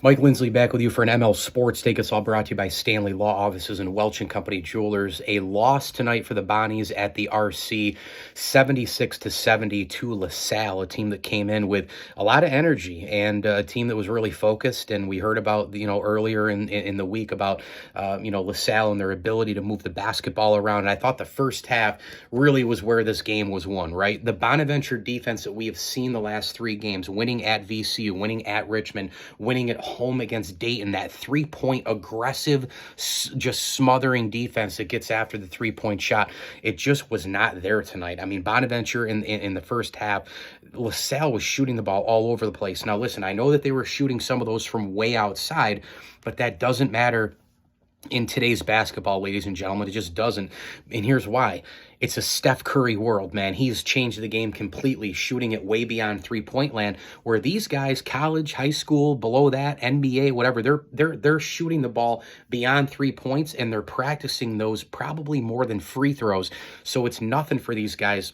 Mike Lindsley back with you for an ML Sports Take Us All, brought to you by Stanley Law Offices and Welch and Company Jewelers. A loss tonight for the Bonnies at the RC, 76-70 to LaSalle, a team that came in with a lot of energy and a team that was really focused. And we heard about, earlier in the week about, LaSalle and their ability to move the basketball around. And I thought the first half really was where this game was won, right? The Bonaventure defense that we have seen the last three games, winning at VCU, winning at Richmond, winning at home against Dayton, that three-point aggressive, just smothering defense that gets after the three-point shot, it just was not there tonight. I mean, Bonaventure in the first half, LaSalle was shooting the ball all over the place. Now, listen, I know that they were shooting some of those from way outside, but that doesn't matter in today's basketball, ladies and gentlemen. It just doesn't. And here's why. It's a Steph Curry world, man. He's changed the game completely, shooting it way beyond three-point land, where these guys, college, high school, below that, NBA, whatever, they're shooting the ball beyond 3 points, and they're practicing those probably more than free throws. So it's nothing for these guys,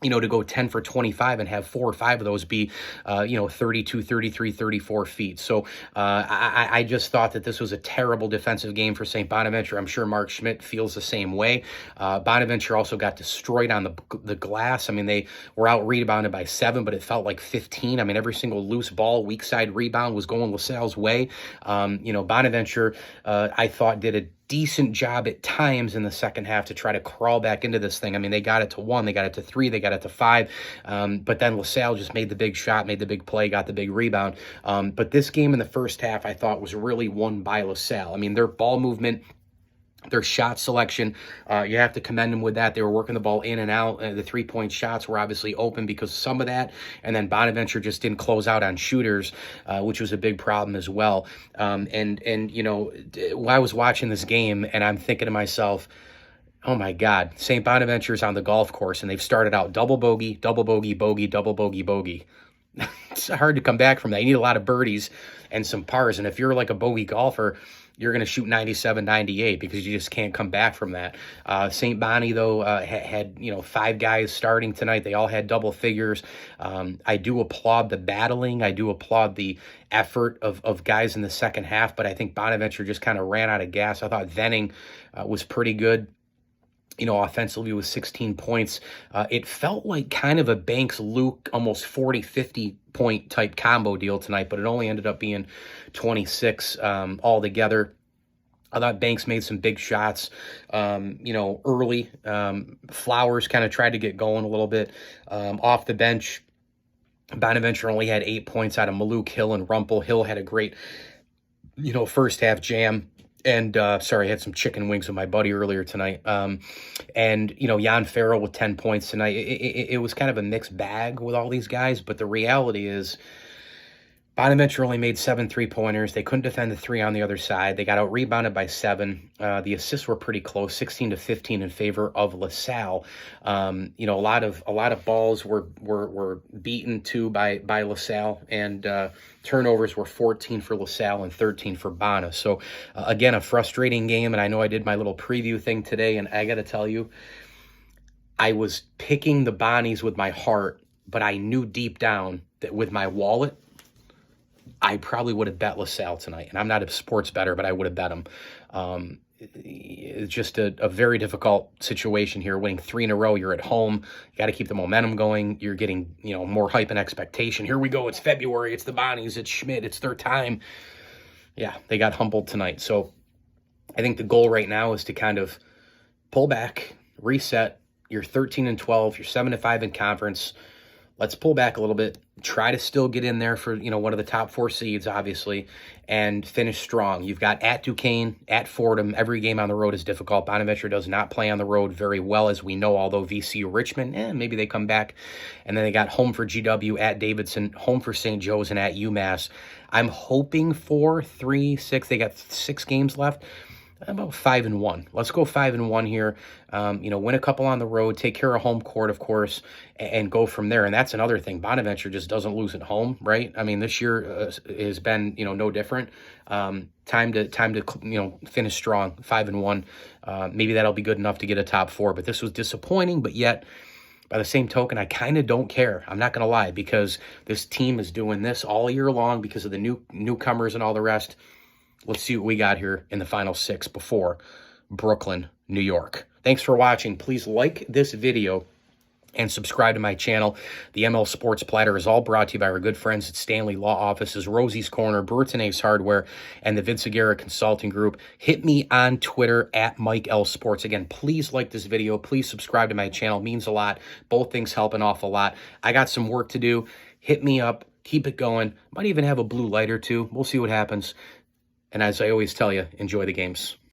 to go 10 for 25 and have 4 or 5 of those be, 32, 33, 34 feet. So I just thought that this was a terrible defensive game for St. Bonaventure. I'm sure Mark Schmidt feels the same way. Bonaventure also got destroyed on the glass. I mean, they were out rebounded by 7, but it felt like 15. I mean, every single loose ball, weak side rebound was going LaSalle's way. Bonaventure, I thought, did a decent job at times in the second half to try to crawl back into this thing. I mean, they got it to 1, they got it to 3, they got it to 5, but then LaSalle just made the big shot, made the big play, got the big rebound. But this game in the first half, I thought, was really won by LaSalle. I mean, their ball movement, their shot selection, you have to commend them with that. They were working the ball in and out. The three-point shots were obviously open because of some of that. And then Bonaventure just didn't close out on shooters, which was a big problem as well. While I was watching this game, and I'm thinking to myself, oh my God, St. Bonaventure's on the golf course, and they've started out double bogey, bogey, double bogey, bogey. It's hard to come back from that. You need a lot of birdies and some pars. And if you're like a bogey golfer, you're going to shoot 97, 98 because you just can't come back from that. St. Bonnie, though, had 5 guys starting tonight. They all had double figures. I do applaud the battling. I do applaud the effort of guys in the second half, but I think Bonaventure just kind of ran out of gas. I thought Venning was pretty good. Offensively with 16 points. It felt like kind of a Banks-Luke, almost 40, 50 point type combo deal tonight, but it only ended up being 26 altogether. I thought Banks made some big shots, early. Flowers kind of tried to get going a little bit. Off the bench, Bonaventure only had 8 points out of Maluk, Hill, and Rumpel. Hill had a great, first half jam. And, I had some chicken wings with my buddy earlier tonight. Jan Farrell with 10 points tonight. It was kind of a mixed bag with all these guys, but the reality is Bonaventure only made 7 3-pointers. They couldn't defend the 3 on the other side. They got out rebounded by 7. The assists were pretty close, 16-15 in favor of LaSalle. A lot of balls were beaten too by LaSalle, and turnovers were 14 for LaSalle and 13 for Bona. So again, a frustrating game. And I know I did my little preview thing today, and I got to tell you, I was picking the Bonnies with my heart, but I knew deep down that with my wallet, I probably would have bet LaSalle tonight. And I'm not a sports bettor, but I would have bet them. It's just a very difficult situation here. Winning 3 in a row, you're at home. You got to keep the momentum going. You're getting, more hype and expectation. Here we go. It's February. It's the Bonnies. It's Schmidt. It's their time. Yeah, they got humbled tonight. So I think the goal right now is to kind of pull back, reset. You're 13-12. You're 7-5 in conference. Let's pull back a little bit, try to still get in there for, one of the top 4 seeds, obviously, and finish strong. You've got at Duquesne, at Fordham. Every game on the road is difficult. Bonaventure does not play on the road very well, as we know, although VCU Richmond, maybe they come back. And then they got home for GW, at Davidson, home for St. Joe's, and at UMass. I'm hoping for 3, 6. They got 6 games left. About 5-1. Let's go 5-1 here. Win a couple on the road, take care of home court, of course, and go from there. And that's another thing. Bonaventure just doesn't lose at home, right? I mean, this year has been, no different. Time to finish strong, 5-1. Maybe that'll be good enough to get a top 4. But this was disappointing. But yet, By the same token, I kind of don't care. I'm not going to lie, because this team is doing this all year long because of the newcomers and all the rest. Let's see what we got here in the final 6 before Brooklyn, New York. Thanks for watching. Please like this video and subscribe to my channel. The ML Sports Platter is all brought to you by our good friends at Stanley Law Offices, Rosie's Corner, Burton Ace Hardware, and the Vince Aguirre Consulting Group. Hit me on Twitter at Mike L Sports. Again, please like this video. Please subscribe to my channel. It means a lot. Both things help an awful lot. I got some work to do. Hit me up. Keep it going. Might even have a blue light or two. We'll see what happens. And as I always tell you, enjoy the games.